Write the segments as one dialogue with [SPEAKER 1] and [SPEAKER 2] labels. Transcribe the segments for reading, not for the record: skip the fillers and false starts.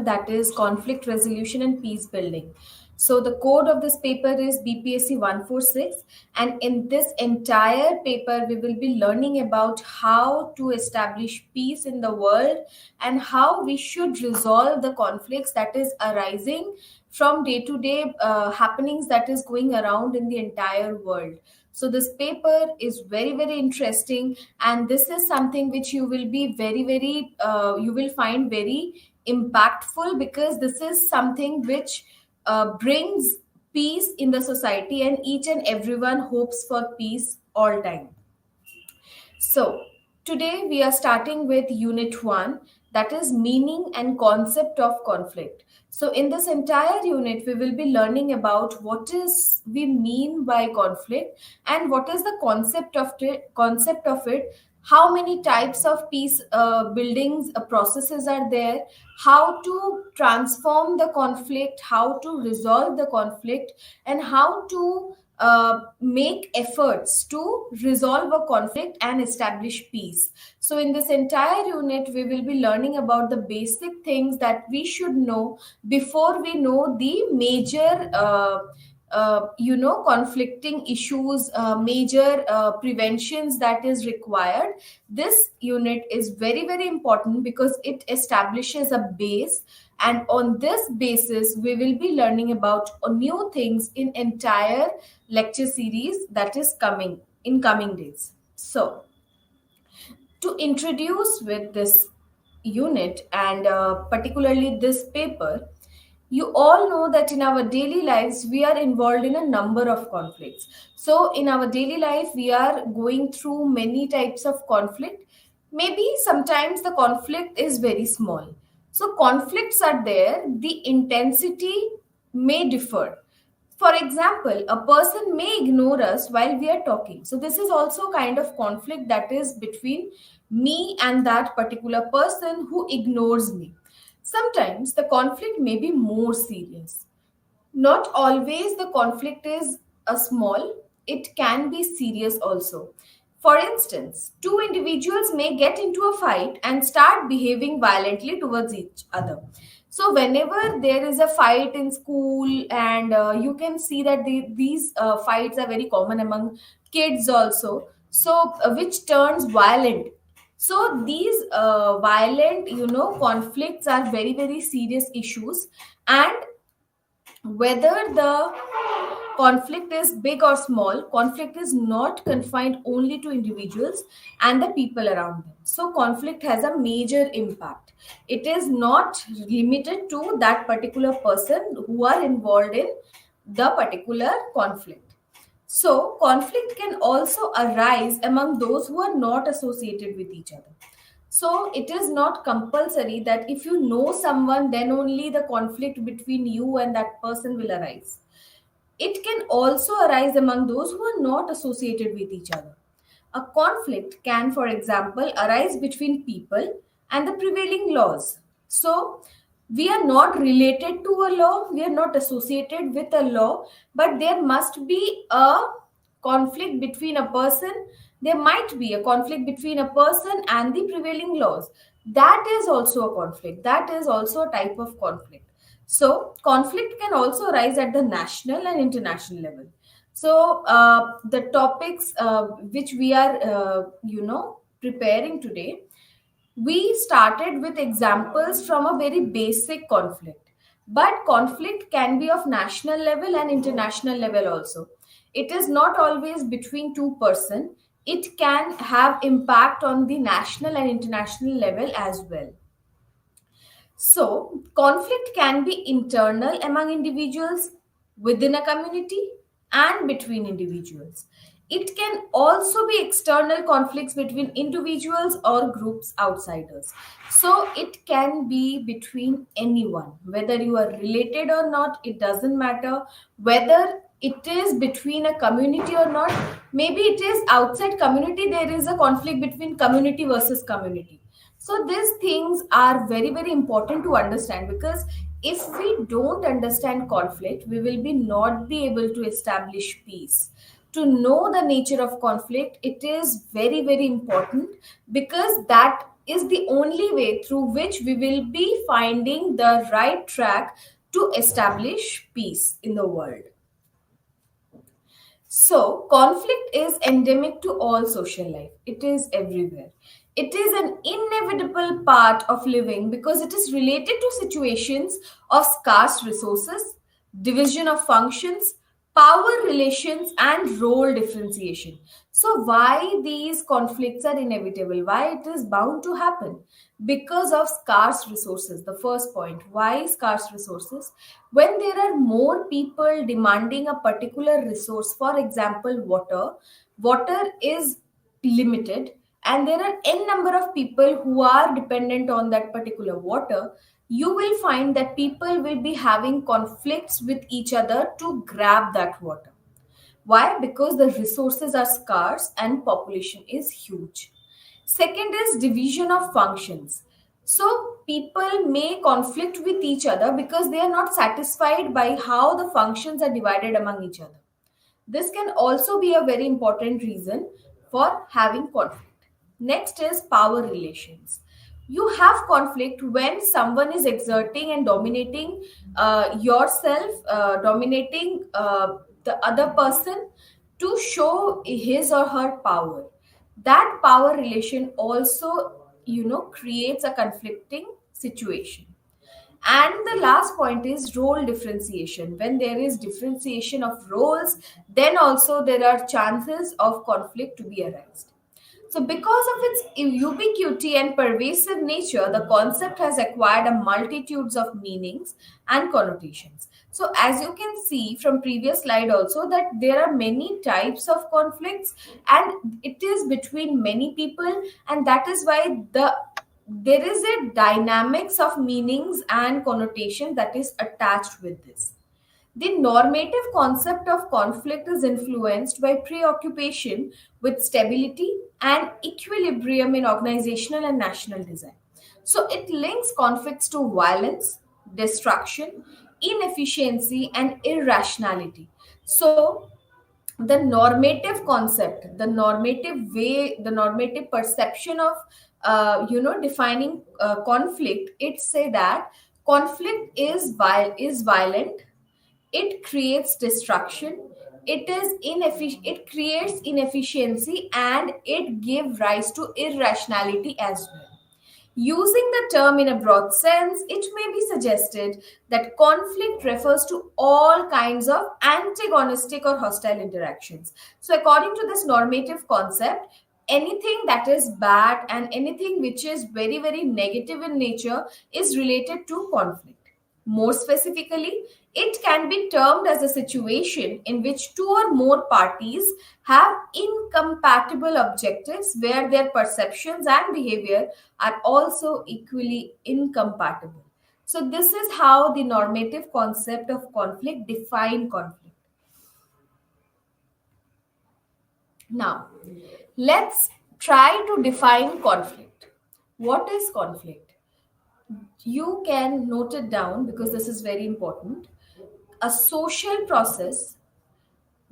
[SPEAKER 1] paper, that is conflict resolution and peace building. So the code of this paper is BPSC 146, and in this entire paper we will be learning about how to establish peace in the world and how we should resolve the conflicts that is arising from day to day happenings that is going around in the entire world. So this paper is very very interesting, and this is something which you will be you will find very impactful, because this is something which brings peace in the society, and each and everyone hopes for peace all time. So, today we are starting with Unit 1, that is meaning and concept of conflict. So, in this entire unit, we will be learning about what is we mean by conflict and what is the concept of it, how many types of peace buildings processes are there, how to transform the conflict, how to resolve the conflict, and how to make efforts to resolve a conflict and establish peace. So, in this entire unit, we will be learning about the basic things that we should know before we know the major. Conflicting issues, major preventions that is required. This unit is very very important because it establishes a base, and on this basis we will be learning about new things in entire lecture series that is coming in coming days. So, to introduce with this unit and particularly this paper, you all know that in our daily lives we are involved in a number of conflicts. So in our daily life we are going through many types of conflict. Maybe sometimes the conflict is very small, so conflicts are there, the intensity may differ. For example, a person may ignore us while we are talking. So, this is also kind of conflict that is between me and that particular person who ignores me. Sometimes the conflict may be more serious. Not always the conflict is a small, it can be serious also. For instance, two individuals may get into a fight and start behaving violently towards each other. So, whenever there is a fight in school, and you can see that these fights are very common among kids also, so which turns violent. So, these violent, conflicts are very, very serious issues, and whether the conflict is big or small, conflict is not confined only to individuals and the people around them. So, conflict has a major impact. It is not limited to that particular person who are involved in the particular conflict. So, conflict can also arise among those who are not associated with each other. So, it is not compulsory that if you know someone, then only the conflict between you and that person will arise. It can also arise among those who are not associated with each other. A conflict can, for example, arise between people and the prevailing laws. So, we are not related to a law, we are not associated with a law, but there must be a conflict between a person. There might be a conflict between a person and the prevailing laws. That is also a conflict. That is also a type of conflict. So, conflict can also arise at the national and international level. So, the topics which we are, preparing today, we started with examples from a very basic conflict. But conflict can be of national level and international level also. It is not always between two person. It can have impact on the national and international level as well. So, conflict can be internal among individuals, within a community, and between individuals. It can also be external conflicts between individuals or groups outsiders. So, it can be between anyone, whether you are related or not, it doesn't matter. Whether it is between a community or not, maybe it is outside community, there is a conflict between community versus community. So these things are very very important to understand, because if we don't understand conflict, we will be not be able to establish peace. To know the nature of conflict, it is very very important, because that is the only way through which we will be finding the right track to establish peace in the world. So, conflict is endemic to all social life. It is everywhere. It is an inevitable part of living because it is related to situations of scarce resources, division of functions, power relations, and role differentiation. So, why these conflicts are inevitable? Why it is bound to happen? Because of scarce resources. The first point. Why scarce resources? When there are more people demanding a particular resource, for example water is limited, and there are n number of people who are dependent on that particular water, you will find that people will be having conflicts with each other to grab that water. Why? Because the resources are scarce and population is huge. Second is division of functions. So people may conflict with each other because they are not satisfied by how the functions are divided among each other. This can also be a very important reason for having conflict. Next is power relations. You have conflict when someone is exerting and dominating dominating the other person to show his or her power. That power relation also, creates a conflicting situation. And the last point is role differentiation. When there is differentiation of roles, then also there are chances of conflict to be arised. So, because of its ubiquity and pervasive nature, the concept has acquired a multitudes of meanings and connotations. So, as you can see from previous slide also, that there are many types of conflicts, and it is between many people, and that is why there is a dynamics of meanings and connotation that is attached with this. The normative concept of conflict is influenced by preoccupation with stability and equilibrium in organizational and national design. So it links conflicts to violence, destruction, inefficiency, and irrationality. So the normative concept, the normative way, the normative perception of defining conflict, it say that conflict is violent, it creates destruction, it creates inefficiency, and it gives rise to irrationality as well. Using the term in a broad sense, it may be suggested that conflict refers to all kinds of antagonistic or hostile interactions. So, according to this normative concept, anything that is bad and anything which is very, very negative in nature is related to conflict. More specifically, it can be termed as a situation in which two or more parties have incompatible objectives where their perceptions and behavior are also equally incompatible. So, this is how the normative concept of conflict define conflict. Now, let's try to define conflict. What is conflict? You can note it down because this is very important. A social process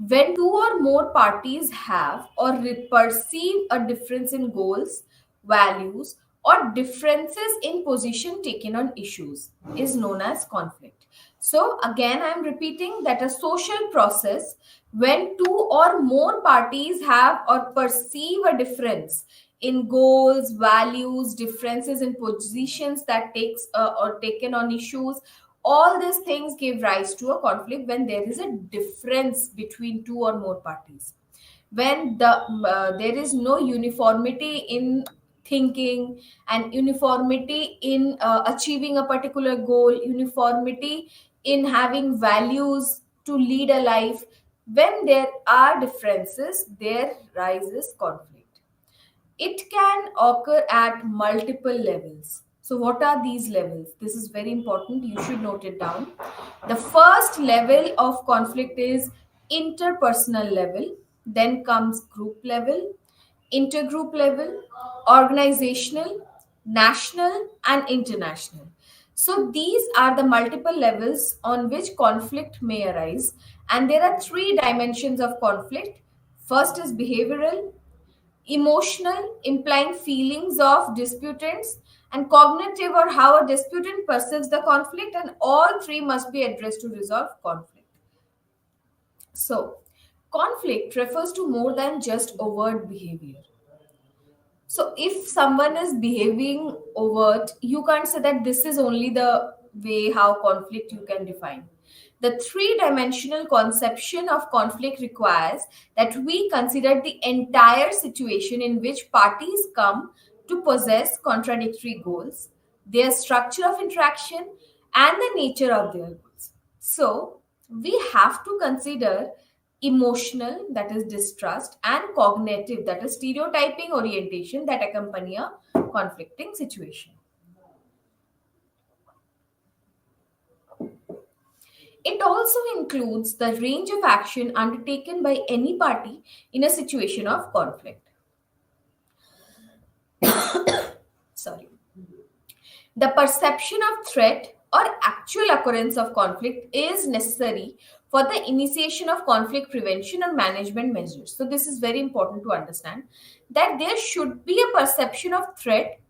[SPEAKER 1] when two or more parties have or perceive a difference in goals, values, or differences in position taken on issues is known as conflict. So, again, I'm repeating that a social process when two or more parties have or perceive a difference in goals, values, differences in positions that takes or taken on issues, all these things give rise to a conflict when there is a difference between two or more parties, when there is no uniformity in thinking and uniformity in achieving a particular goal, uniformity in having values to lead a life. When there are differences, there rises conflict. It can occur at multiple levels. So, what are these levels? This is very important. You should note it down. The first level of conflict is interpersonal level, then comes group level, intergroup level, organizational, national, and international. So, these are the multiple levels on which conflict may arise, and there are three dimensions of conflict. First is behavioral, emotional, implying feelings of disputants, and cognitive, or how a disputant perceives the conflict, and all three must be addressed to resolve conflict. So, conflict refers to more than just overt behavior. So if someone is behaving overt, you can't say that this is only the way how conflict you can define. The three-dimensional conception of conflict requires that we consider the entire situation in which parties come to possess contradictory goals, their structure of interaction, and the nature of their goals. So we have to consider emotional, that is distrust, and cognitive, that is stereotyping orientation that accompany a conflicting situation. It also includes the range of action undertaken by any party in a situation of conflict. Sorry. The perception of threat or actual occurrence of conflict is necessary for the initiation of conflict prevention or management measures. So, this is very important to understand that there should be a perception of threat,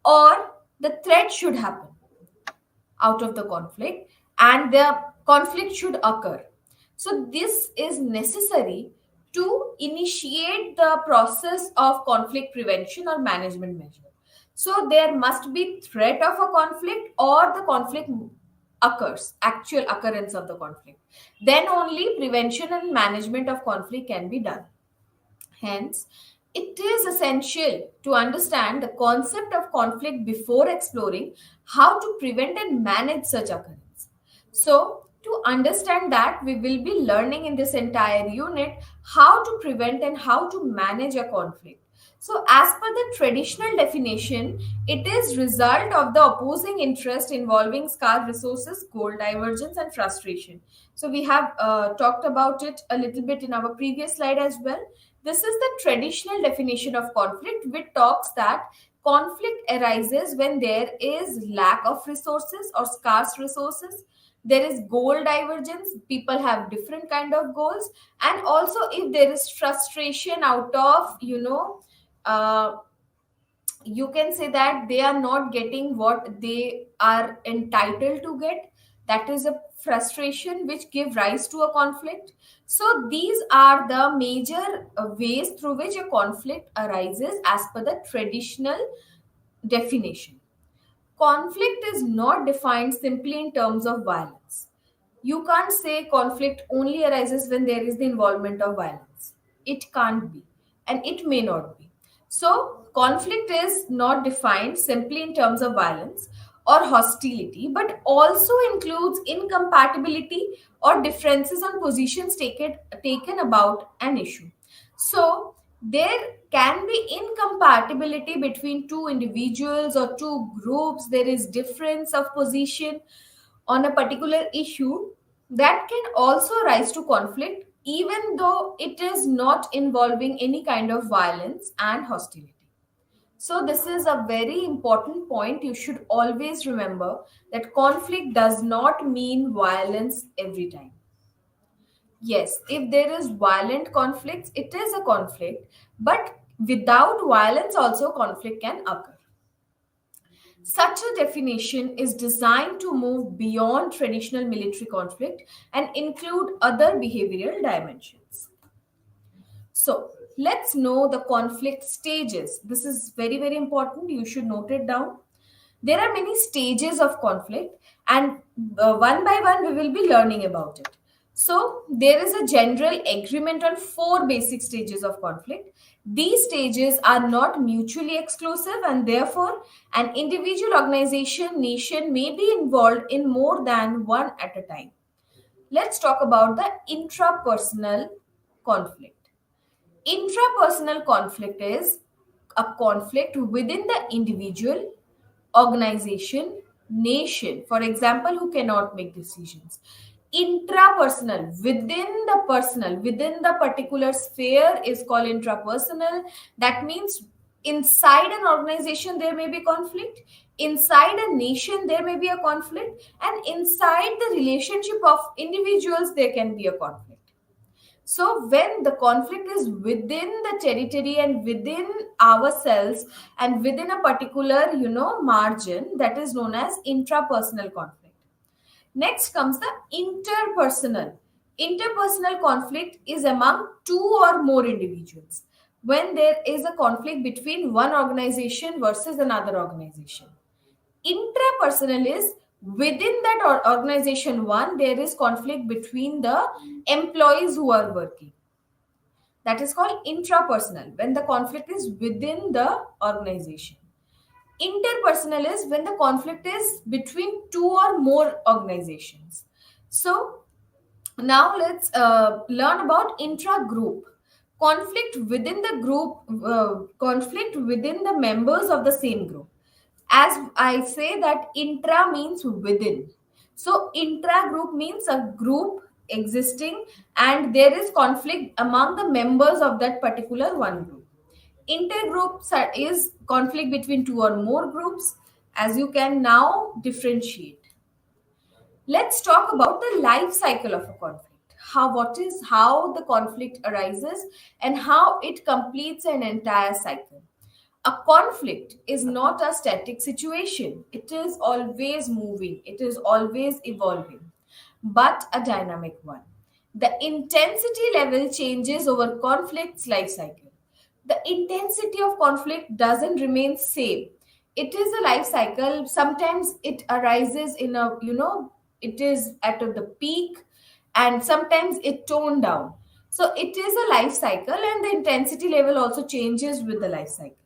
[SPEAKER 1] or the threat should happen out of the conflict, and the conflict should occur. So this is necessary to initiate the process of conflict prevention or management measure. So there must be threat of a conflict, or the conflict occurs, actual occurrence of the conflict. Then only prevention and management of conflict can be done. Hence, it is essential to understand the concept of conflict before exploring how to prevent and manage such occurrence. So, to understand that, we will be learning in this entire unit how to prevent and how to manage a conflict. So, as per the traditional definition, it is result of the opposing interest involving scarce resources, goal divergence, and frustration. So, we have talked about it a little bit in our previous slide as well. This is the traditional definition of conflict, which talks that conflict arises when there is lack of resources or scarce resources. There is goal divergence. People have different kind of goals, and also if there is frustration out of uh, you can say that they are not getting what they are entitled to get. That is a frustration which give rise to a conflict. So these are the major ways through which a conflict arises as per the traditional definition. Conflict is not defined simply in terms of violence. You can't say conflict only arises when there is the involvement of violence. It can't be, and it may not be. So, conflict is not defined simply in terms of violence or hostility, but also includes incompatibility or differences on positions taken about an issue. So, there can be incompatibility between two individuals or two groups. There is difference of position on a particular issue that can also rise to conflict, even though it is not involving any kind of violence and hostility. So this is a very important point. You should always remember that conflict does not mean violence every time. Yes, if there is violent conflicts, it is a conflict, but without violence also conflict can occur. Such a definition is designed to move beyond traditional military conflict and include other behavioral dimensions. So, let's know the conflict stages. This is very, very important. You should note it down. There are many stages of conflict, and one by one, we will be learning about it. So, there is a general agreement on four basic stages of conflict. These stages are not mutually exclusive, and therefore, an individual, organization, nation may be involved in more than one at a time. Let's talk about the intrapersonal conflict. Intrapersonal conflict is a conflict within the individual, organization, nation, for example, who cannot make decisions. Intrapersonal, within the particular sphere, is called intrapersonal. That means inside an organization there may be conflict, inside a nation there may be a conflict, and inside the relationship of individuals there can be a conflict. So when the conflict is within the territory and within ourselves and within a particular, margin, that is known as intrapersonal conflict. Next comes the interpersonal. Interpersonal conflict is among two or more individuals when there is a conflict between one organization versus another organization. Intrapersonal is within that organization one, there is conflict between the employees who are working. That is called intrapersonal, when the conflict is within the organization. Interpersonal is when the conflict is between two or more organizations. So now let's learn about intra-group conflict within the group, conflict within the members of the same group. As I say that intra means within. So intra group means a group existing and there is conflict among the members of that particular one group. Intergroup is conflict between two or more groups, as you can now differentiate. Let's talk about the life cycle of a conflict. How the conflict arises and how it completes an entire cycle. A conflict is not a static situation. It is always moving, it is always evolving, but a dynamic one. The intensity level changes over conflict's life cycle. The intensity of conflict doesn't remain same. It is a life cycle. Sometimes it arises in a, it is at the peak, and sometimes it toned down. So it is a life cycle, and the intensity level also changes with the life cycle.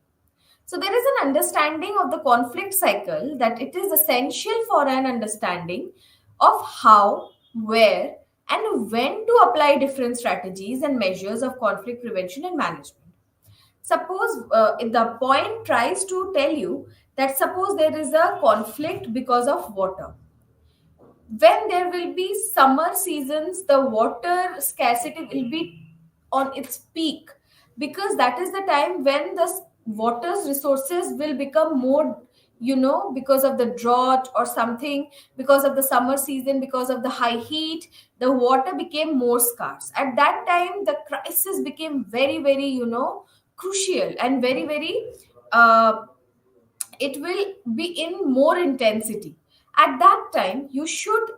[SPEAKER 1] So there is an understanding of the conflict cycle that it is essential for an understanding of how, where, and when to apply different strategies and measures of conflict prevention and management. Suppose if the point tries to tell you that suppose there is a conflict because of water. When there will be summer seasons, the water scarcity will be on its peak, because that is the time when the water's resources will become more, because of the drought or something, because of the summer season, because of the high heat, the water became more scarce. At that time the crisis became very very, crucial and very very, uh, it will be in more intensity. At that time you should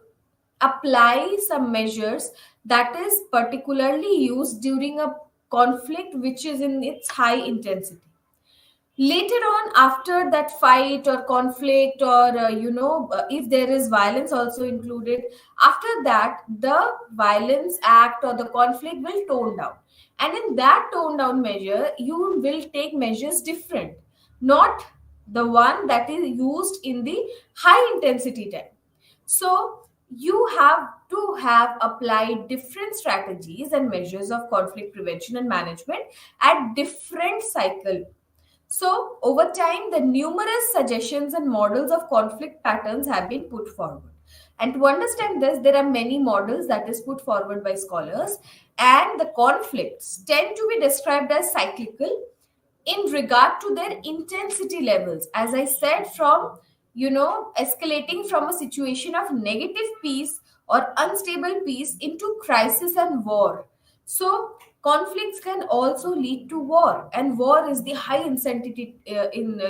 [SPEAKER 1] apply some measures that is particularly used during a conflict which is in its high intensity. Later on, after that fight or conflict, or if there is violence also included, after that the violence act or the conflict will tone down, and in that tone down measure you will take measures different, not the one that is used in the high intensity time. So you have to have applied different strategies and measures of conflict prevention and management at different cycle. So, over time, the numerous suggestions and models of conflict patterns have been put forward. And to understand this, there are many models that is put forward by scholars, and the conflicts tend to be described as cyclical in regard to their intensity levels. As I said, from escalating from a situation of negative peace or unstable peace into crisis and war. So conflicts can also lead to war, and war is the high intensity in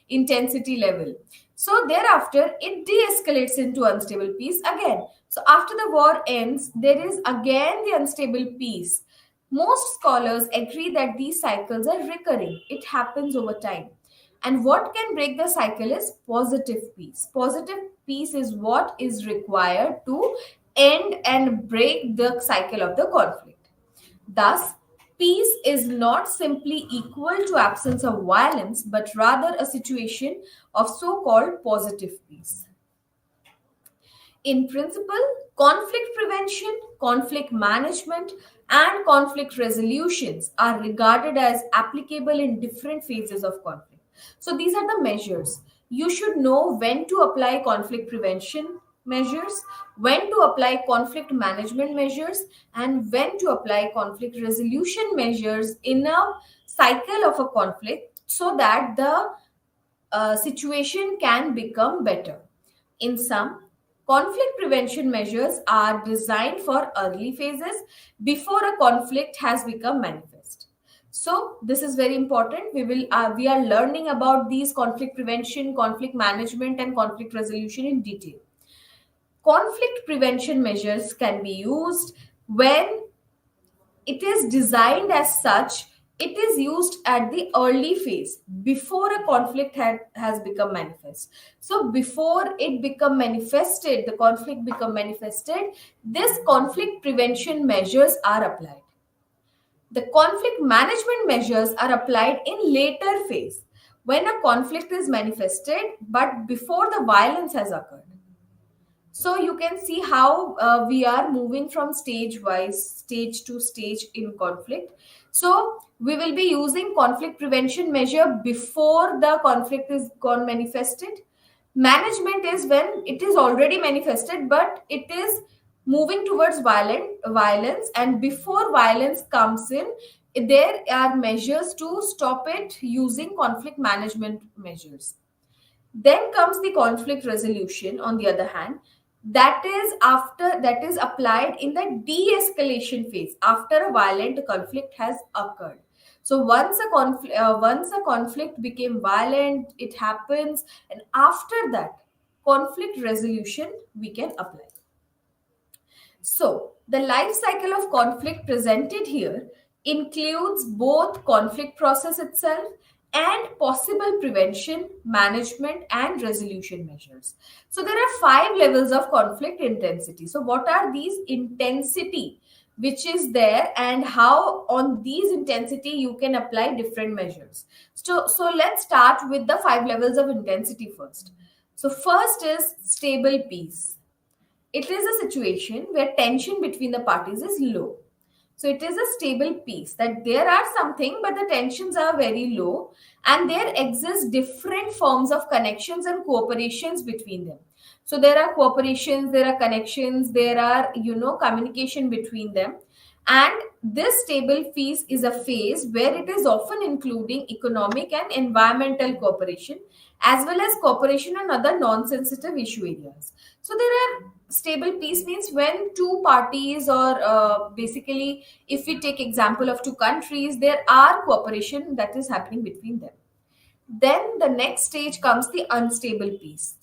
[SPEAKER 1] intensity level. So thereafter it de-escalates into unstable peace again. So after the war ends, there is again the unstable peace. Most scholars agree that these cycles are recurring, it happens over time. And what can break the cycle is positive peace. Positive peace is what is required to end and break the cycle of the conflict. Thus, peace is not simply equal to absence of violence, but rather a situation of so called positive peace. In principle, conflict prevention, conflict management, and conflict resolutions are regarded as applicable in different phases of conflict. So, these are the measures. You should know when to apply conflict prevention measures, when to apply conflict management measures, and when to apply conflict resolution measures in a cycle of a conflict, so that the situation can become better. In sum, Conflict prevention measures are designed for early phases before a conflict has become manifest. So this is very important. We are learning about these conflict prevention, conflict management, and conflict resolution in detail. Conflict prevention measures can be used when it is designed as such. It is used at the early phase before a conflict has become manifest. So before it become manifested, the conflict become manifested, this conflict prevention measures are applied. The conflict management measures are applied in later phase when a conflict is manifested but before the violence has occurred. So you can see how we are moving from stage wise, stage to stage in conflict. So we will be using conflict prevention measure before the conflict is gone manifested. Management is when it is already manifested, but it is moving towards violence, and before violence comes in, there are measures to stop it using conflict management measures. Then comes the conflict resolution, on the other hand, that is applied in the de-escalation phase after a violent conflict has occurred. So once a conflict became violent, it happens, and after that, conflict resolution we can apply. So, the life cycle of conflict presented here includes both conflict process itself and possible prevention, management, and resolution measures. So, there are 5 levels of conflict intensity. So, what are these intensity which is there, and how on these intensity you can apply different measures? So let's start with the 5 levels of intensity first. So, first is stable peace. It is a situation where tension between the parties is low. So it is a stable peace that there are something, but the tensions are very low, and there exist different forms of connections and cooperations between them. So there are cooperations, there are connections, there are, communication between them. And this stable phase is a phase where it is often including economic and environmental cooperation, as well as cooperation on other non-sensitive issue areas. So there are stable peace means when two parties, or basically if we take example of two countries, there are cooperation that is happening between them. Then the next stage comes the unstable peace.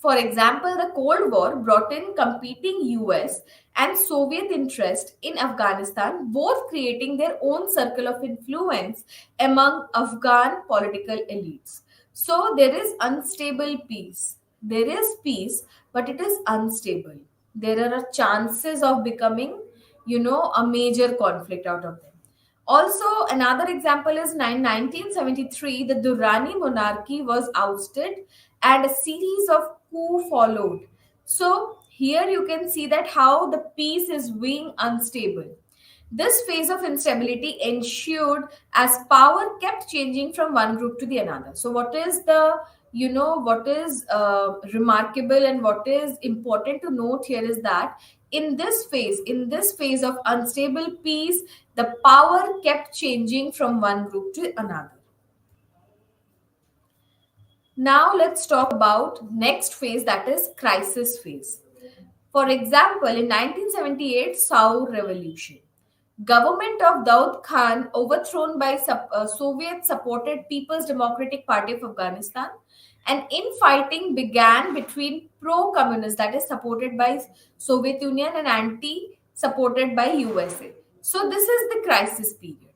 [SPEAKER 1] For example, the Cold War brought in competing US and Soviet interest in Afghanistan, both creating their own circle of influence among Afghan political elites. So there is unstable peace. There is peace, but it is unstable. There are chances of becoming, a major conflict out of them. Also, another example is 1973, the Durrani monarchy was ousted and a series of coups followed. So, here you can see that how the peace is being unstable. This phase of instability ensued as power kept changing from one group to the another. So, what is remarkable and what is important to note here is that in this phase of unstable peace, the power kept changing from one group to another. Now let's talk about next phase, that is crisis phase. For example, in 1978 Saur revolution, government of Daud Khan overthrown by Soviet supported People's Democratic Party of Afghanistan, and infighting began between pro communist, that is supported by Soviet Union, and anti supported by USA. So this is the crisis period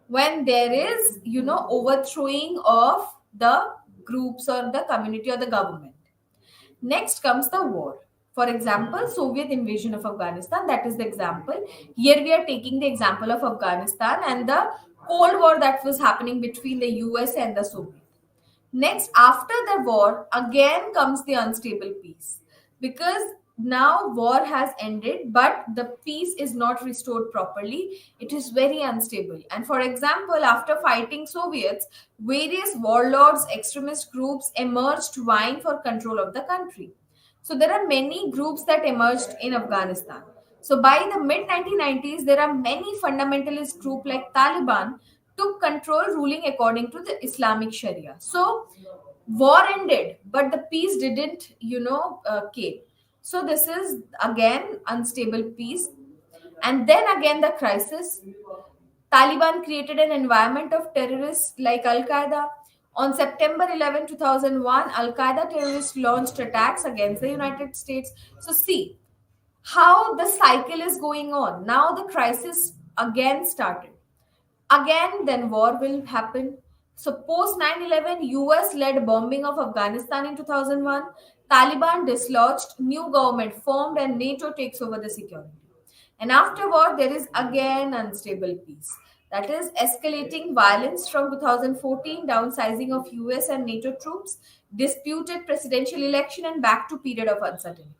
[SPEAKER 1] when there is, overthrowing of the groups or the community or the government. Next comes the war. For example, Soviet invasion of Afghanistan, that is the example. Here we are taking the example of Afghanistan and the Cold War that was happening between the US and the Soviet. Next, after the war, again comes the unstable peace, because now war has ended, but the peace is not restored properly. It is very unstable. And for example, after fighting Soviets, various warlords, extremist groups emerged vying for control of the country. So there are many groups that emerged in Afghanistan. So by the mid 1990s, there are many fundamentalist groups like Taliban took control, ruling according to the Islamic Sharia. So War ended, but the peace didn't, came. So this is again unstable peace. And then again the crisis. Taliban created an environment of terrorists like Al Qaeda. On September 11, 2001, Al Qaeda terrorists launched attacks against the United States. So, see how the cycle is going on. Now, the crisis again started. Again, then war will happen. So, post 9/11, US led bombing of Afghanistan in 2001. Taliban dislodged, new government formed, and NATO takes over the security. And afterward, there is again unstable peace. That is escalating violence from 2014, downsizing of US and NATO troops, disputed presidential election, and back to period of uncertainty.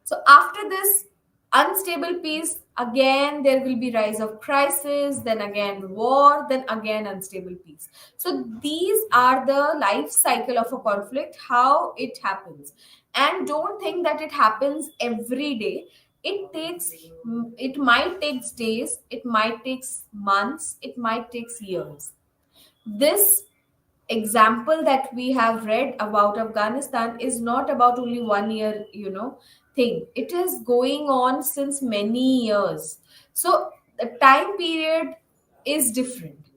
[SPEAKER 1] So after this unstable peace, again there will be rise of crisis, then again war, then again unstable peace. So these are the life cycle of a conflict, how it happens. And don't think that it happens every day. It takes, it might take days, it might take months, it might take years. This example that we have read about Afghanistan is not about only 1 year, thing. It is going on since many years. So the time period is different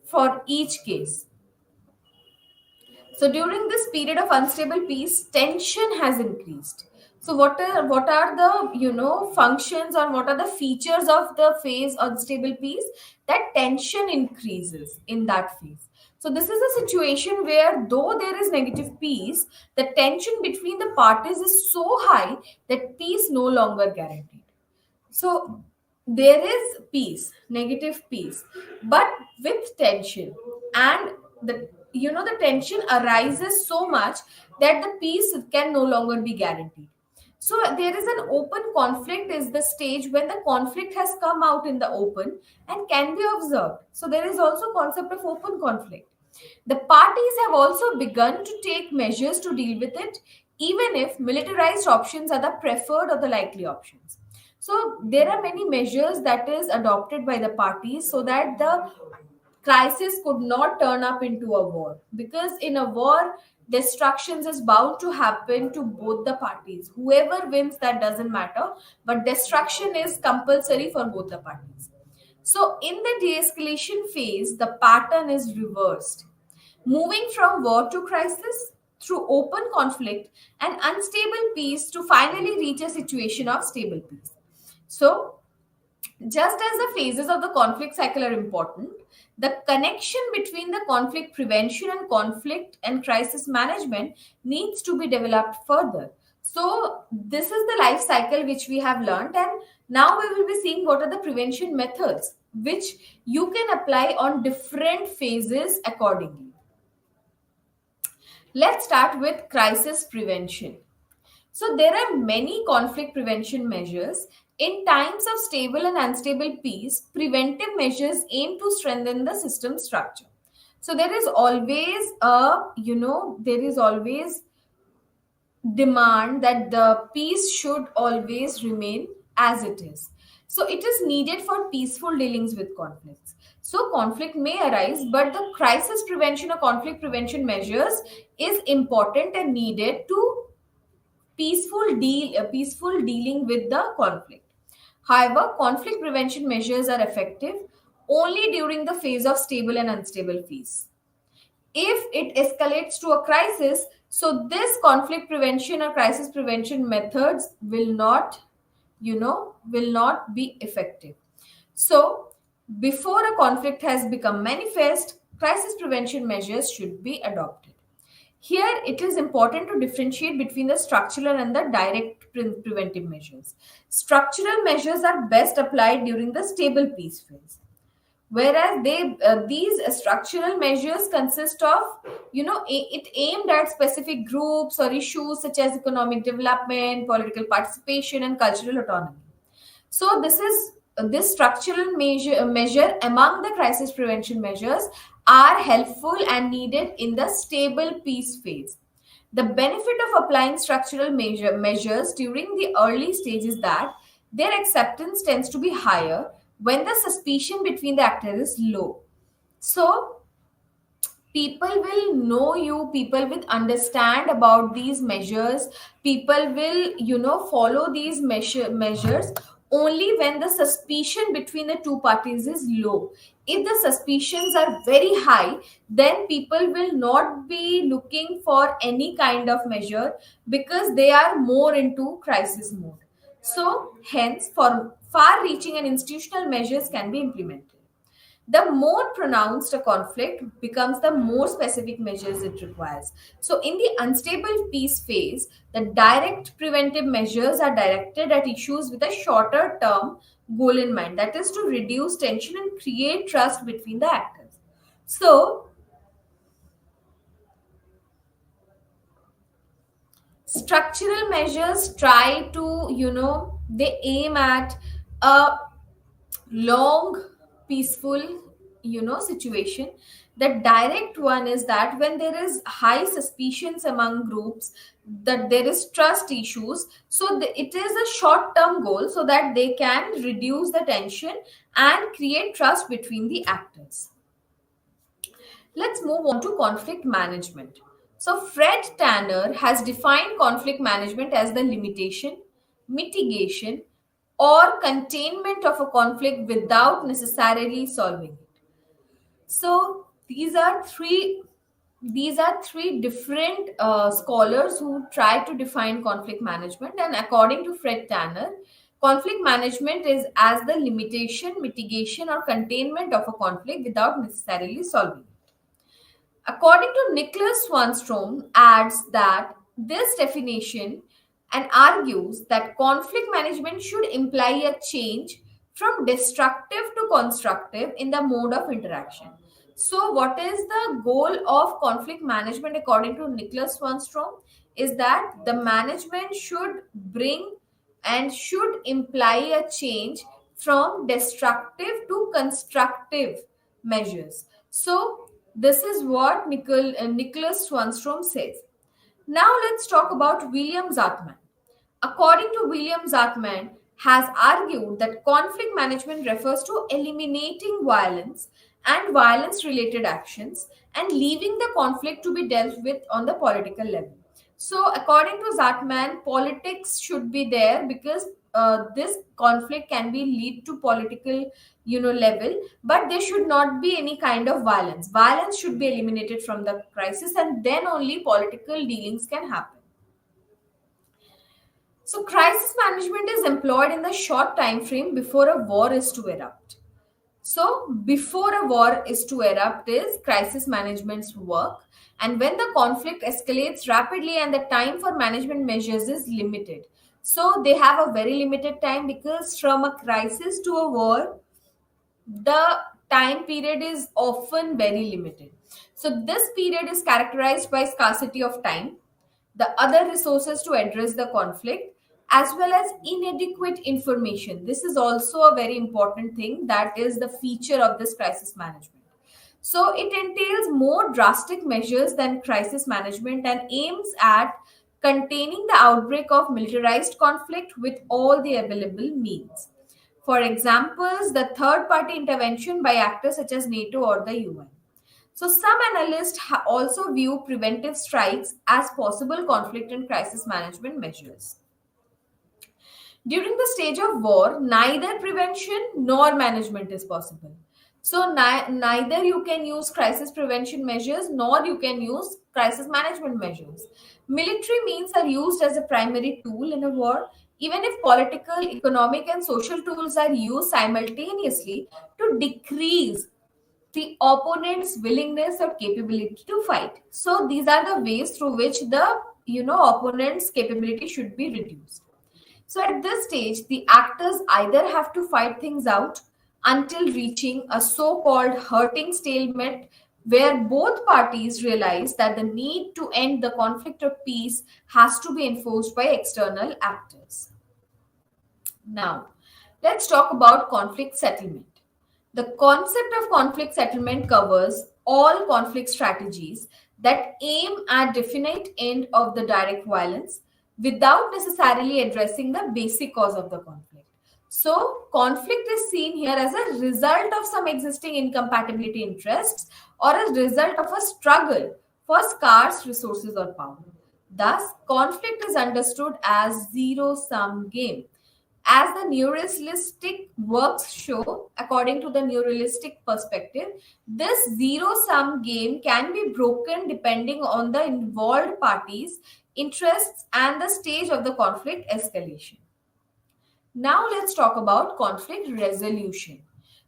[SPEAKER 1] for each case. So during this period of unstable peace, tension has increased. So what are the functions, or what are the features of the phase unstable peace? That tension increases in that phase. So this is a situation where though there is negative peace, the tension between the parties is so high that peace no longer guaranteed. So there is peace, negative peace, but with tension. And the tension arises so much that the peace can no longer be guaranteed. So there is an open conflict is the stage when the conflict has come out in the open and can be observed. So there is also concept of open conflict. The parties have also begun to take measures to deal with it, even if militarized options are the preferred or the likely options. So there are many measures that is adopted by the parties so that the crisis could not turn up into a war, because in a war destructions is bound to happen to both the parties. Whoever wins, that doesn't matter, but destruction is compulsory for both the parties. So in the de-escalation phase, the pattern is reversed, moving from war to crisis through open conflict and unstable peace to finally reach a situation of stable peace. So just as the phases of the conflict cycle are important, the connection between the conflict prevention and conflict and crisis management needs to be developed further. So, this is the life cycle which we have learned, and now we will be seeing what are the prevention methods which you can apply on different phases accordingly. Let's start with crisis prevention. So, there are many conflict prevention measures. In times of stable and unstable peace, preventive measures aim to strengthen the system structure. So, there is always demand that the peace should always remain as it is. So, it is needed for peaceful dealings with conflicts. So, conflict may arise, but the crisis prevention or conflict prevention measures is important and needed to peaceful dealing with the conflict. However, conflict prevention measures are effective only during the phase of stable and unstable peace. If it escalates to a crisis, so this conflict prevention or crisis prevention methods will not be effective. So before a conflict has become manifest, crisis prevention measures should be adopted. Here, it is important to differentiate between the structural and the direct preventive measures. Structural measures are best applied during the stable peace phase, whereas these structural measures consist of, it aimed at specific groups or issues such as economic development, political participation, and cultural autonomy. So this structural measure among the crisis prevention measures are helpful and needed in the stable peace phase. The benefit of applying structural measures during the early stage is that their acceptance tends to be higher when the suspicion between the actors is low. So People will know you, people will understand about these measures, people will follow these measures only when the suspicion between the two parties is low. If the suspicions are very high, then people will not be looking for any kind of measure, because they are more into crisis mode. So hence, for far reaching and institutional measures can be implemented. The more pronounced a conflict becomes, the more specific measures it requires. So, in the unstable peace phase, the direct preventive measures are directed at issues with a shorter term goal in mind, that is, to reduce tension and create trust between the actors. So, structural measures try to, they aim at a long peaceful situation. The direct one is that when there is high suspicions among groups, that there is trust issues, so it is a short term goal so that they can reduce the tension and create trust between the actors. Let's move on to conflict management. So, Fred Tanner has defined conflict management as the limitation, mitigation, or containment of a conflict without necessarily solving it. So, these are three different scholars who try to define conflict management, and according to Fred Tanner, conflict management is as the limitation, mitigation, or containment of a conflict without necessarily solving it. According to Nicholas Swanstrom, adds that this definition and argues that conflict management should imply a change from destructive to constructive in the mode of interaction. So, what is the goal of conflict management according to Nicholas Swanstrom? Is that the management should bring and should imply a change from destructive to constructive measures. So, this is what Nicholas Swanstrom says. Now, let's talk about William Zartman. According to William Zartman, has argued that conflict management refers to eliminating violence and violence related actions and leaving the conflict to be dealt with on the political level. So, according to Zartman, politics should be there because this conflict can be lead to political level, but there should not be any kind of violence should be eliminated from the crisis, and then only political dealings can happen. So, crisis management is employed in the short time frame before a war is to erupt. So, before a war is to erupt is crisis management's work, and when the conflict escalates rapidly and the time for management measures is limited. So, they have a very limited time, because from a crisis to a war, the time period is often very limited. So, this period is characterized by scarcity of time, the other resources to address the conflict, as well as inadequate information. This is also a very important thing, that is the feature of this crisis management. So, it entails more drastic measures than crisis management and aims at containing the outbreak of militarized conflict with all the available means. For examples, the third party intervention by actors such as NATO or the UN. So, some analysts also view preventive strikes as possible conflict and crisis management measures. During the stage of war, neither prevention nor management is possible. So, neither you can use crisis prevention measures nor you can use crisis management measures. Military means are used as a primary tool in a war, even if political, economic, and social tools are used simultaneously to decrease the opponent's willingness or capability to fight. So these are the ways through which the opponent's capability should be reduced. So at this stage, the actors either have to fight things out until reaching a so-called hurting stalemate, where both parties realize that the need to end the conflict or peace has to be enforced by external actors. Now, let's talk about conflict settlement. The concept of conflict settlement covers all conflict strategies that aim at definite end of the direct violence without necessarily addressing the basic cause of the conflict. So, conflict is seen here as a result of some existing incompatibility interests or a result of a struggle for scarce resources or power. Thus, conflict is understood as zero-sum game. As the neuralistic works show, according to the neuralistic perspective, this zero-sum game can be broken depending on the involved parties' interests and the stage of the conflict escalation. Now let's talk about conflict resolution.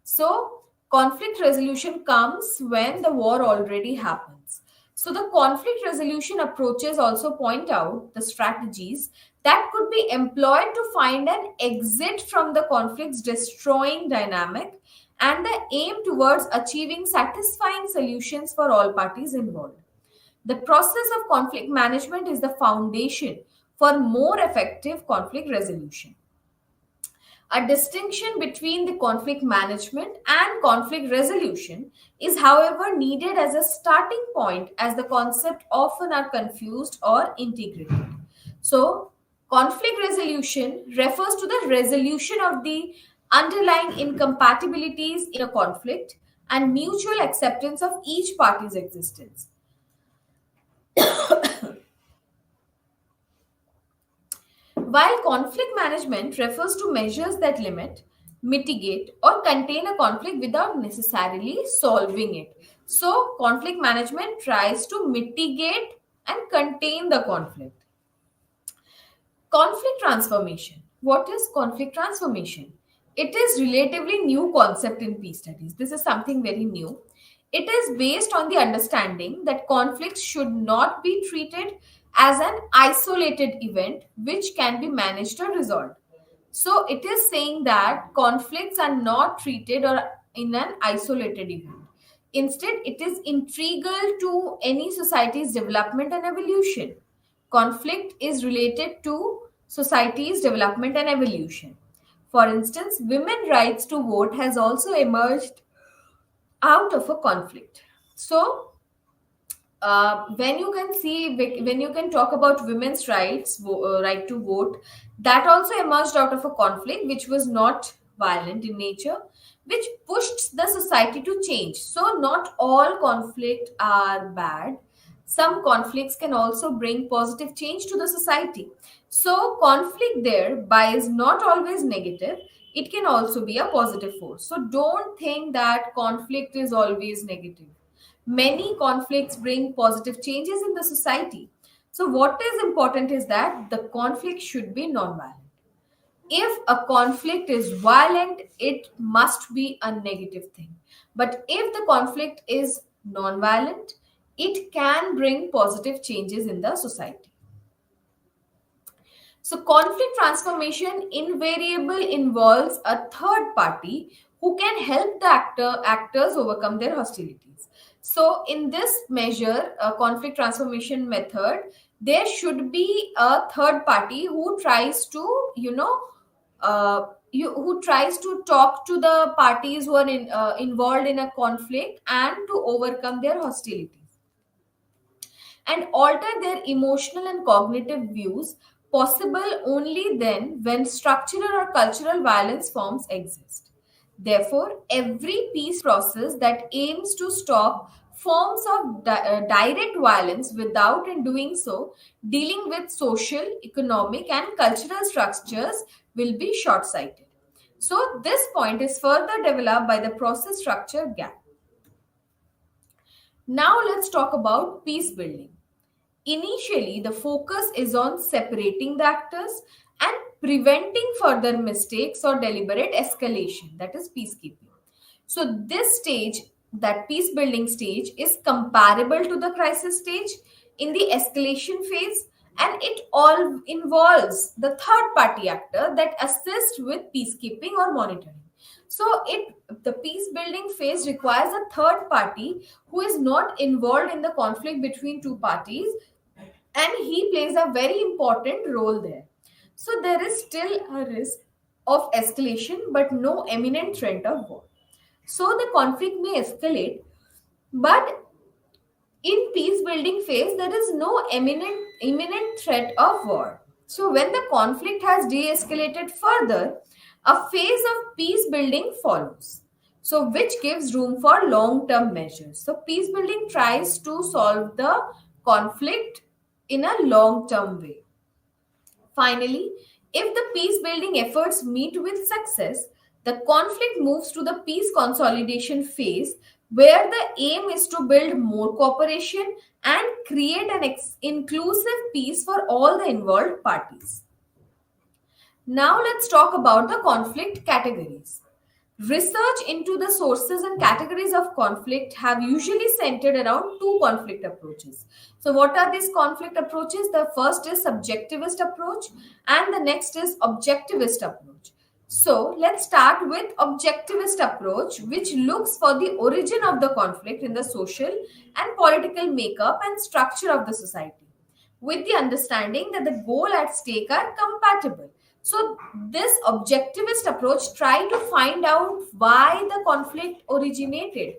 [SPEAKER 1] So, conflict resolution comes when the war already happens. So, the conflict resolution approaches also point out the strategies that could be employed to find an exit from the conflict's destroying dynamic and the aim towards achieving satisfying solutions for all parties involved. The process of conflict management is the foundation for more effective conflict resolution. A distinction between the conflict management and conflict resolution is, however, needed as a starting point as the concept often are confused or integrated. So, conflict resolution refers to the resolution of the underlying incompatibilities in a conflict and mutual acceptance of each party's existence. While conflict management refers to measures that limit, mitigate, or contain a conflict without necessarily solving it. So, conflict management tries to mitigate and contain the conflict. Conflict transformation. What is conflict transformation? It is relatively new concept in peace studies. This is something very new. It is based on the understanding that conflicts should not be treated as an isolated event which can be managed or resolved. So it is saying that conflicts are not treated or in an isolated event. Instead, it is integral to any society's development and evolution. Conflict is related to society's development and evolution. For instance, women's rights to vote has also emerged out of a conflict. So, when you can see, when you can talk about women's rights, right to vote, that also emerged out of a conflict which was not violent in nature, which pushed the society to change. So, not all conflict are bad. Some conflicts can also bring positive change to the society. So, conflict thereby is not always negative. It can also be a positive force. So, don't think that conflict is always negative. Many conflicts bring positive changes in the society. So, what is important is that the conflict should be non-violent. If a conflict is violent, it must be a negative thing. But if the conflict is non-violent, it can bring positive changes in the society. So, conflict transformation invariably involves a third party who can help the actors overcome their hostilities. So, in this measure, a conflict transformation method, there should be a third party who tries to, who tries to talk to the parties who are involved in a conflict and to overcome their hostilities and alter their emotional and cognitive views, possible only then when structural or cultural violence forms exist. Therefore, every peace process that aims to stop forms of direct violence without, in doing so, dealing with social, economic, and cultural structures will be short sighted. So, this point is further developed by the process structure gap. Now, let's talk about peace building. Initially, the focus is on separating the actors and preventing further mistakes or deliberate escalation, that is peacekeeping. So, this stage, that peace building stage, is comparable to the crisis stage in the escalation phase, and it all involves the third party actor that assists with peacekeeping or monitoring. So, the peace building phase requires a third party who is not involved in the conflict between two parties, and he plays a very important role there. So there is still a risk of escalation but no imminent threat of war. So the conflict may escalate, but in peace building phase there is no imminent threat of war. So when the conflict has de-escalated further, a phase of peace building follows. so which gives room for long term measures. So peace building tries to solve the conflict in a long term way. Finally, if the peace building efforts meet with success, the conflict moves to the peace consolidation phase, where the aim is to build more cooperation and create an inclusive peace for all the involved parties. Now let's talk about the conflict categories. Research into the sources and categories of conflict have usually centered around two conflict approaches. So, what are these conflict approaches? The first is subjectivist approach, and the next is objectivist approach. So, let's start with objectivist approach, which looks for the origin of the conflict in the social and political makeup and structure of the society, with the understanding that the goal at stake are compatible. So this objectivist approach try to find out why the conflict originated.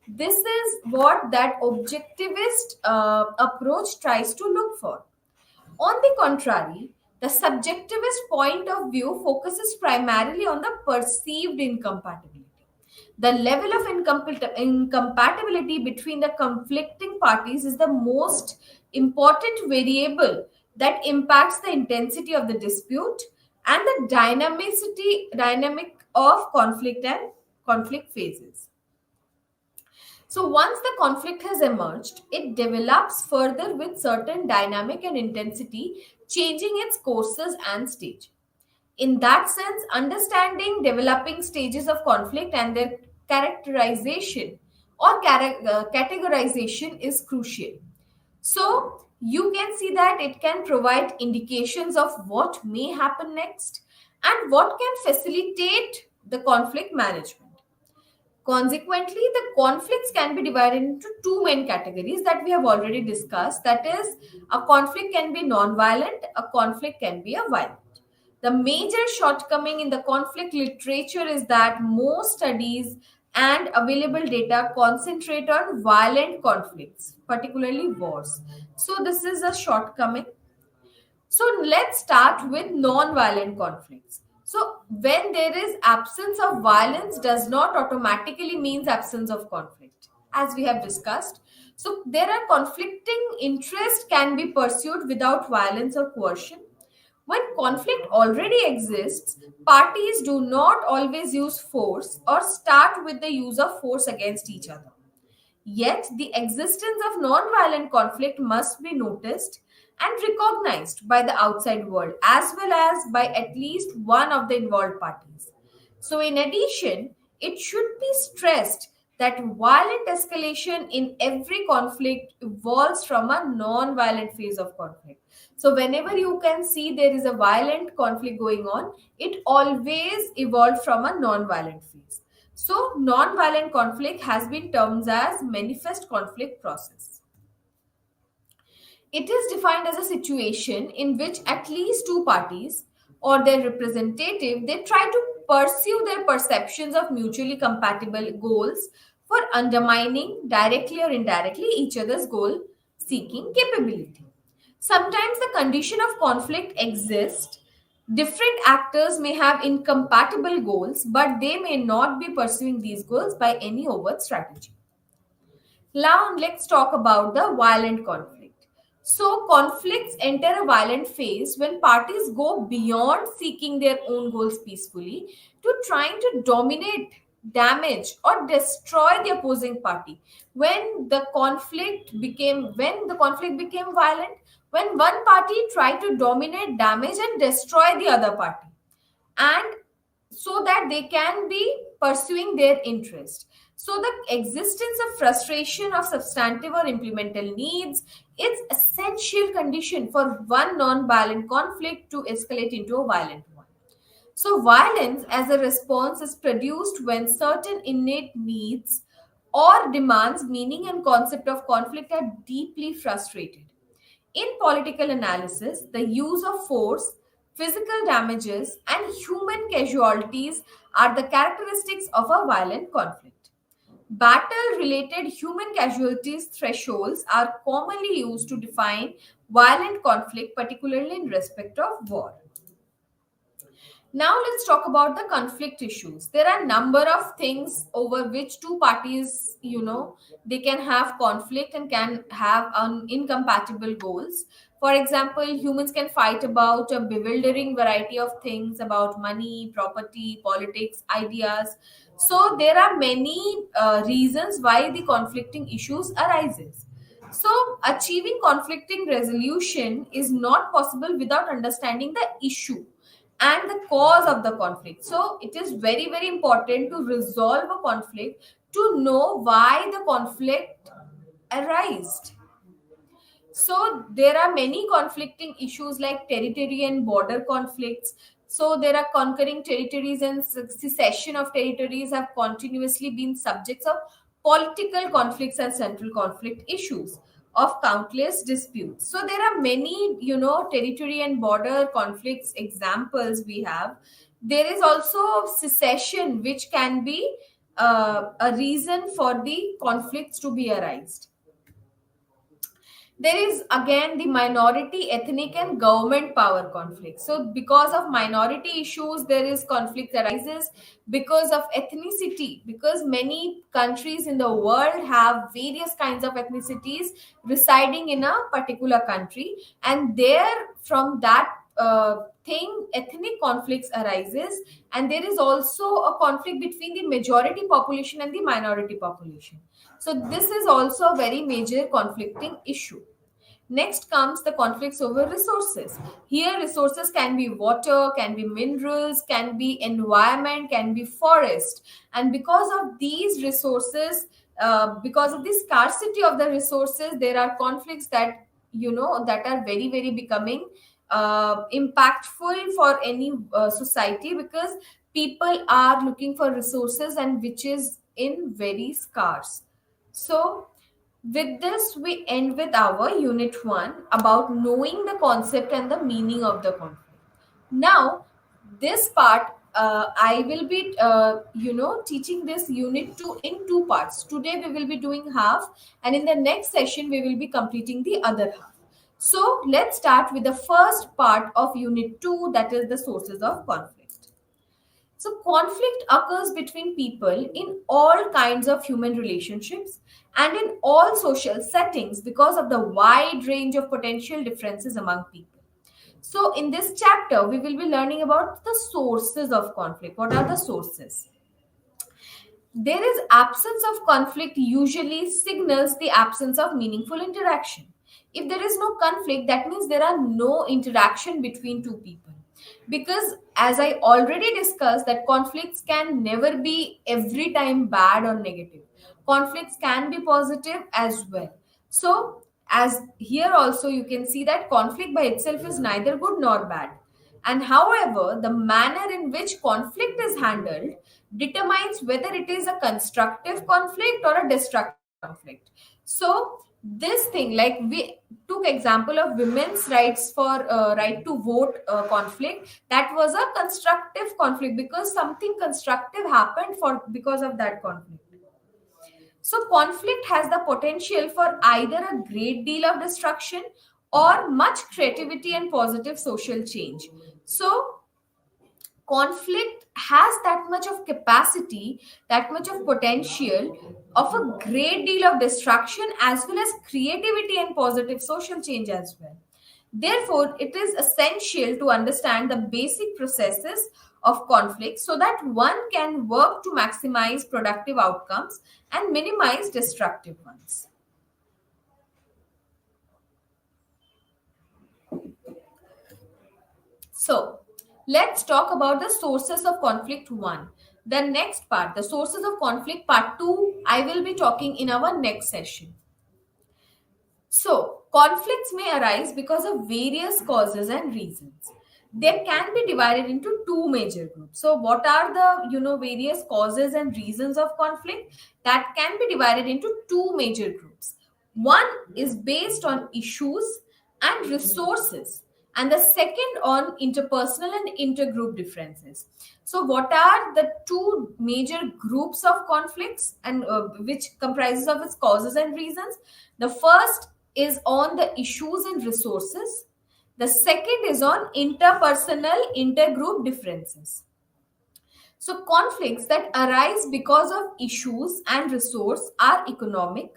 [SPEAKER 1] This is what that objectivist approach tries to look for. On the contrary, the subjectivist point of view focuses primarily on the perceived incompatibility. The level of incompatibility between the conflicting parties is the most important variable that impacts the intensity of the dispute and the dynamic of conflict and conflict phases. So once the conflict has emerged, it develops further with certain dynamic and intensity, changing its courses and stage. In that sense, understanding developing stages of conflict and their characterization or categorization is crucial. So, you can see that it can provide indications of what may happen next and what can facilitate the conflict management. Consequently, the conflicts can be divided into two main categories that we have already discussed. That is, a conflict can be non-violent, a conflict can be a violent. The major shortcoming in the conflict literature is that most studies and available data concentrate on violent conflicts, particularly wars. So, this is a shortcoming. So let's start with non-violent conflicts. So when there is absence of violence does not automatically means absence of conflict, as we have discussed. So there are conflicting interests can be pursued without violence or coercion. When conflict already exists, parties do not always use force or start with the use of force against each other. Yet, the existence of non-violent conflict must be noticed and recognized by the outside world as well as by at least one of the involved parties. So, in addition, it should be stressed that violent escalation in every conflict evolves from a non-violent phase of conflict. So, whenever you can see there is a violent conflict going on, it always evolved from a non-violent phase. So, non-violent conflict has been termed as manifest conflict process. It is defined as a situation in which at least two parties or their representative they try to pursue their perceptions of mutually compatible goals for undermining directly or indirectly each other's goal seeking capability. Sometimes the condition of conflict exists. Different actors may have incompatible goals, but they may not be pursuing these goals by any overt strategy. Now, let's talk about the violent conflict. So, conflicts enter a violent phase when parties go beyond seeking their own goals peacefully to trying to dominate, damage, or destroy the opposing party. When the conflict became violent, when one party tried to dominate, damage, and destroy the other party, and so that they can be pursuing their interest. So the existence of frustration of substantive or implemental needs is essential condition for one non-violent conflict to escalate into a violent one. So violence as a response is produced when certain innate needs or demands, meaning and concept of conflict are deeply frustrated. In political analysis, the use of force, physical damages, and human casualties are the characteristics of a violent conflict. Battle related human casualties thresholds are commonly used to define violent conflict, particularly in respect of war. Now let's talk about the conflict issues. There are number of things over which two parties, they can have conflict and can have incompatible goals. For example, humans can fight about a bewildering variety of things about money, property, politics, ideas. So there are many reasons why the conflicting issues arises. So achieving conflicting resolution is not possible without understanding the issue and the cause of the conflict. So it is very, very important to resolve a conflict to know why the conflict arised. So there are many conflicting issues like territory and border conflicts. So there are conquering territories and secession of territories have continuously been subjects of political conflicts and central conflict issues of countless disputes. So there are many, territory and border conflicts examples we have. There is also secession, which can be a reason for the conflicts to be arised. There is again the minority ethnic and government power conflict. So because of minority issues there is conflict arises. Because of ethnicity, because many countries in the world have various kinds of ethnicities residing in a particular country, and there from that thing ethnic conflicts arises. And there is also a conflict between the majority population and the minority population. So this is also a very major conflicting issue. Next comes the conflicts over resources. Here, resources can be water, can be minerals, can be environment, can be forest. And because of these resources, because of the scarcity of the resources, there are conflicts that that are very, very becoming impactful for any society, because people are looking for resources and which is in very scarce. So with this, we end with our unit 1 about knowing the concept and the meaning of the conflict. Now, this part, I will be, teaching this unit 2 in two parts. Today, we will be doing half, and in the next session, we will be completing the other half. So, let's start with the first part of unit 2, that is the sources of conflict. So, conflict occurs between people in all kinds of human relationships and in all social settings because of the wide range of potential differences among people. So, in this chapter, we will be learning about the sources of conflict. What are the sources? There is absence of conflict usually signals the absence of meaningful interaction. If there is no conflict, that means there are no interaction between two people. Because as I already discussed, that conflicts can never be every time bad or negative. Conflicts can be positive as well. So as here also you can see that conflict by itself is neither good nor bad. And however, the manner in which conflict is handled determines whether it is a constructive conflict or a destructive conflict. So this thing, like we took example of women's rights for right to vote conflict, that was a constructive conflict because something constructive happened for because of that conflict. So conflict has the potential for either a great deal of destruction or much creativity and positive social change. So conflict has that much of capacity, that much of potential of a great deal of destruction as well as creativity and positive social change as well. Therefore, it is essential to understand the basic processes of conflict so that one can work to maximize productive outcomes and minimize destructive ones. So, let's talk about the sources of conflict 1. The next part, the sources of conflict part 2, I will be talking in our next session. So, conflicts may arise because of various causes and reasons. They can be divided into two major groups. So, what are the various causes and reasons of conflict? That can be divided into two major groups. One is based on issues and resources, and the second on interpersonal and intergroup differences. So, what are the two major groups of conflicts, and which comprises of its causes and reasons? The first is on the issues and resources. The second is on interpersonal intergroup differences. So, conflicts that arise because of issues and resource are economic,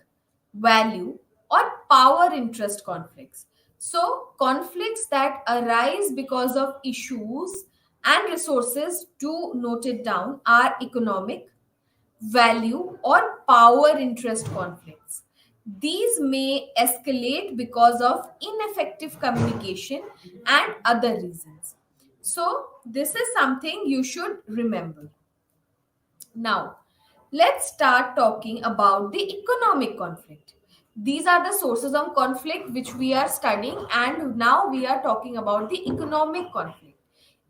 [SPEAKER 1] value, or power interest conflicts. So, conflicts that arise because of issues and resources, do note it down, are economic, value, or power interest conflicts. These may escalate because of ineffective communication and other reasons. So, this is something you should remember. Now, let's start talking about the economic conflict. These are the sources of conflict which we are studying, and now we are talking about the economic conflict.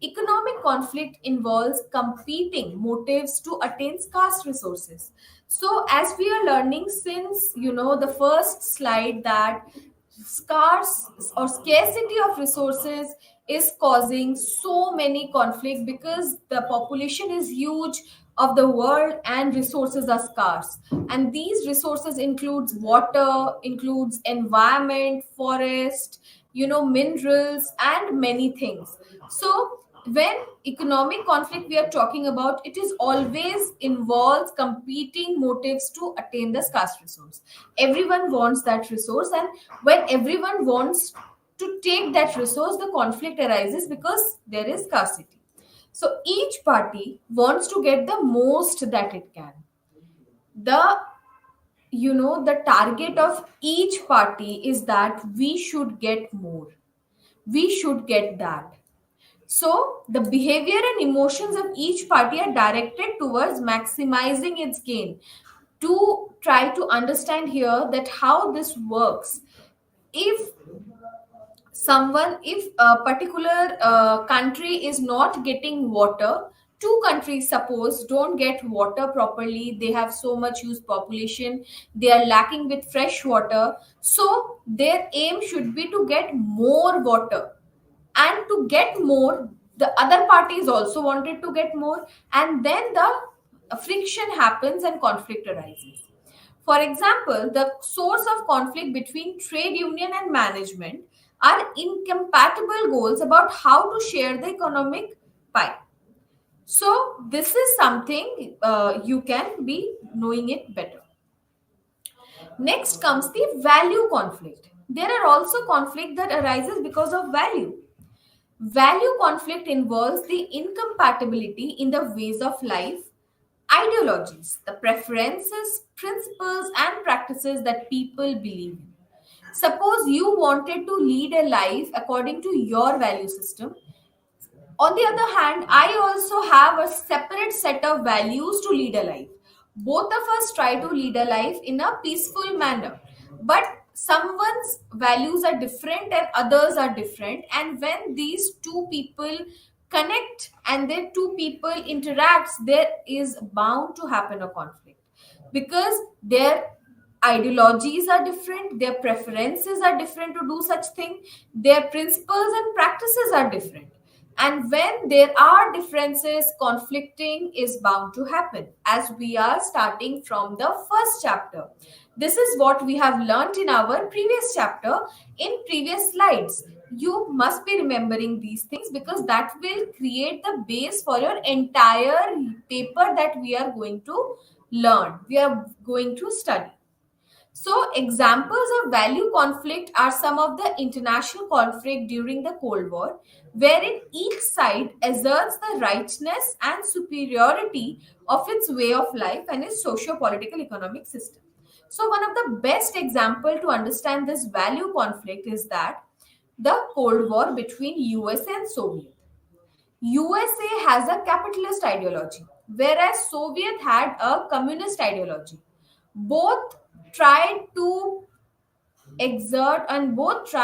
[SPEAKER 1] Economic conflict involves competing motives to attain scarce resources. So, as we are learning since the first slide, that scarce or scarcity of resources is causing so many conflict because the population is huge of the world and resources are scarce, and these resources includes water, includes environment, forest, minerals, and many things. So when economic conflict we are talking about, it is always involves competing motives to attain the scarce resource. Everyone wants that resource, and when everyone wants to take that resource, the conflict arises because there is scarcity. So each party wants to get the most that it can. The target of each party is that we should get more, we should get that. So the behavior and emotions of each party are directed towards maximizing its gain. To try to understand here that how this works, if if a particular country is not getting water, two countries suppose don't get water properly, they have so much huge population, they are lacking with fresh water, so their aim should be to get more water, and to get more, the other parties also wanted to get more, and then the friction happens and conflict arises. For example, the source of conflict between trade union and management are incompatible goals about how to share the economic pie. So this is something you can be knowing it better. Next comes the value conflict. There are also conflict that arises because of value. Value conflict involves the incompatibility in the ways of life, ideologies, the preferences, principles, and practices that people believe in. Suppose you wanted to lead a life according to your value system. On the other hand, I also have a separate set of values to lead a life. Both of us try to lead a life in a peaceful manner, but someone's values are different and others are different. And when these two people connect and then two people interacts, there is bound to happen a conflict because their ideologies are different, their preferences are different to do such thing, their principles and practices are different, and when there are differences, conflicting is bound to happen. As we are starting from the first chapter, this is what we have learnt in our previous chapter, in previous slides. You must be remembering these things because that will create the base for your entire paper that we are going to learn, we are going to study. So, examples of value conflict are some of the international conflict during the Cold War, wherein each side asserts the rightness and superiority of its way of life and its socio-political economic system. So, one of the best example to understand this value conflict is that the Cold War between USA and Soviet. USA has a capitalist ideology, whereas Soviet had a communist ideology. Both tried to exert and both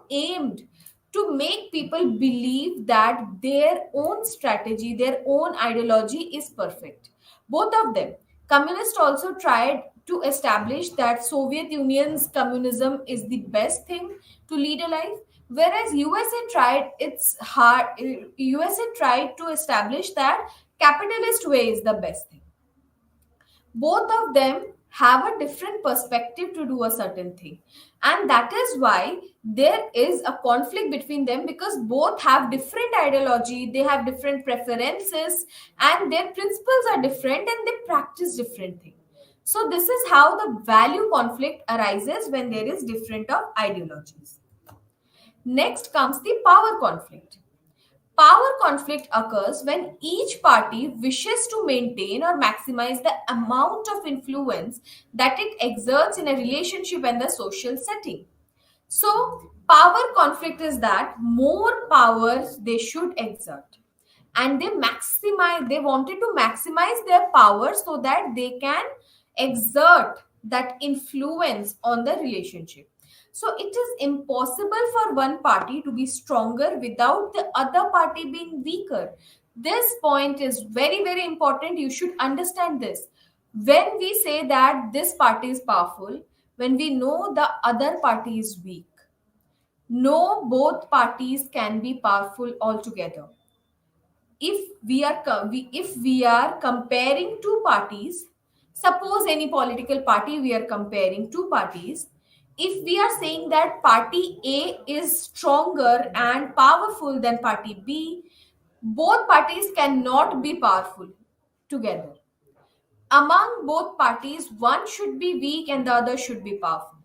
[SPEAKER 1] aimed to make people believe that their own strategy, their own ideology is perfect. Both of them. Communists also tried to establish that Soviet Union's communism is the best thing to lead a life, whereas USA tried to establish that capitalist way is the best thing. Both of them have a different perspective to do a certain thing, and that is why there is a conflict between them, because both have different ideology, they have different preferences, and their principles are different, and they practice different things. So this is how the value conflict arises when there is different of ideologies. Next comes the power conflict. Power conflict occurs when each party wishes to maintain or maximize the amount of influence that it exerts in a relationship and the social setting. So, power conflict is that more powers they should exert, and they wanted to maximize their power so that they can exert that influence on the relationship. So it is impossible for one party to be stronger without the other party being weaker. This point is very, very important. You should understand this. When we say that this party is powerful, when we know the other party is weak, no, both parties can be powerful altogether. If we are comparing two parties, suppose any political party, we are comparing two parties. If we are saying that party A is stronger and powerful than party B, both parties cannot be powerful together. Among both parties, one should be weak and the other should be powerful.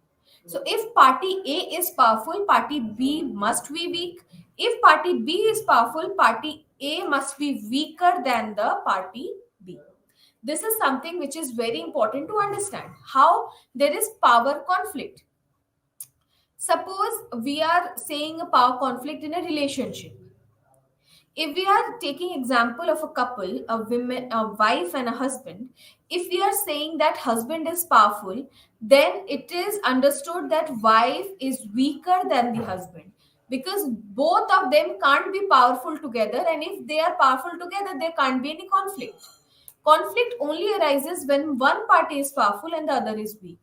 [SPEAKER 1] So if party A is powerful, party B must be weak. If party B is powerful, party A must be weaker than the party B. This is something which is very important to understand how there is power conflict. Suppose we are saying a power conflict in a relationship. If we are taking example of a couple, a wife and a husband, if we are saying that husband is powerful, then it is understood that wife is weaker than the husband, because both of them can't be powerful together, and if they are powerful together there can't be any conflict. Conflict only arises when one party is powerful and the other is weak.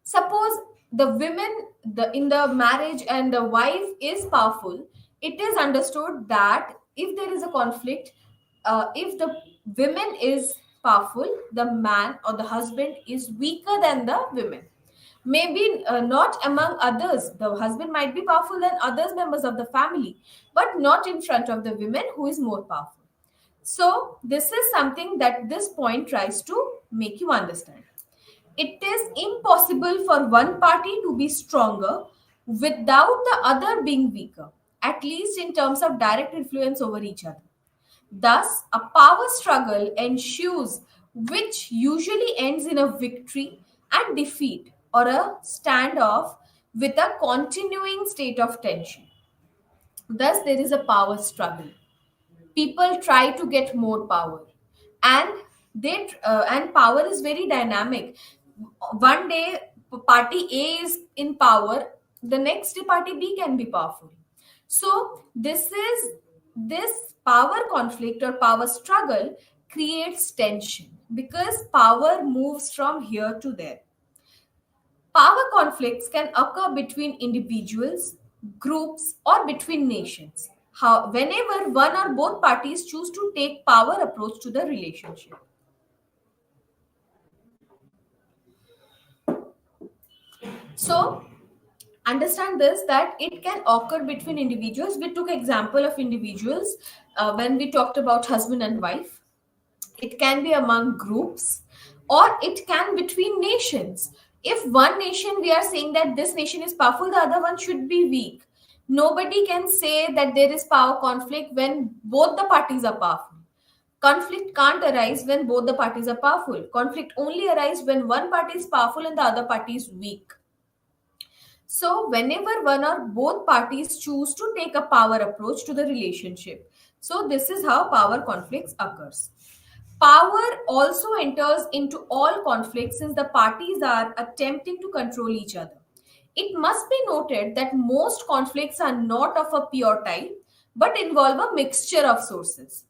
[SPEAKER 1] Suppose the women, in the marriage, and the wife is powerful, it is understood that if there is a conflict, if the women is powerful, the man or the husband is weaker than the women. Maybe not among others, the husband might be powerful than others members of the family, but not in front of the women who is more powerful. So this is something that this point tries to make you understand. It is impossible for one party to be stronger without the other being weaker, at least in terms of direct influence over each other. Thus, a power struggle ensues, which usually ends in a victory and defeat or a standoff with a continuing state of tension. Thus, there is a power struggle. People try to get more power, and and power is very dynamic. One day party A is in power, the next day party B can be powerful. So this power conflict or power struggle creates tension because power moves from here to there. Power conflicts can occur between individuals, groups, or between nations. Whenever one or both parties choose to take power approach to the relationship. So understand this, that it can occur between individuals. We took example of individuals when we talked about husband and wife. It can be among groups, or it can between nations. If one nation, we are saying that this nation is powerful, the other one should be weak. Nobody can say that there is power conflict when both the parties are powerful. Conflict can't arise when both the parties are powerful. Conflict only arises when one party is powerful and the other party is weak. So, whenever one or both parties choose to take a power approach to the relationship, so this is how power conflicts occurs. Power also enters into all conflicts since the parties are attempting to control each other. It must be noted that most conflicts are not of a pure type but involve a mixture of sources.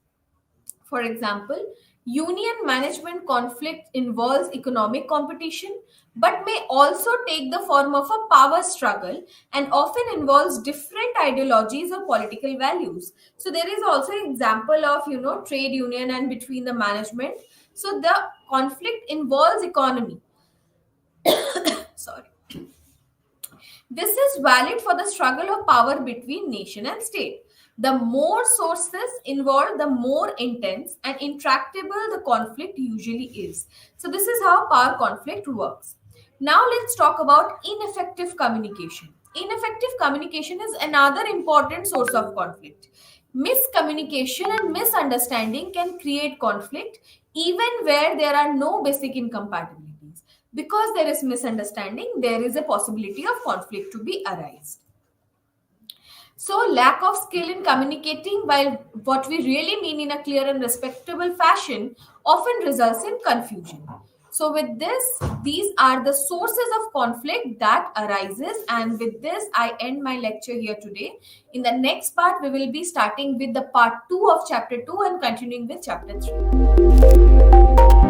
[SPEAKER 1] For example, union management conflict involves economic competition but may also take the form of a power struggle and often involves different ideologies or political values. So there is also an example of trade union and between the management. So the conflict involves economy. Sorry. This is valid for the struggle of power between nation and state. The more sources involved, the more intense and intractable the conflict usually is. So, this is how power conflict works. Now, let's talk about ineffective communication. Ineffective communication is another important source of conflict. Miscommunication and misunderstanding can create conflict even where there are no basic incompatibilities. Because there is misunderstanding, there is a possibility of conflict to be arise. So, lack of skill in communicating, while what we really mean in a clear and respectable fashion, often results in confusion. So, with this, these are the sources of conflict that arises. And with this, I end my lecture here today. In the next part, we will be starting with the part 2 of chapter 2 and continuing with chapter 3.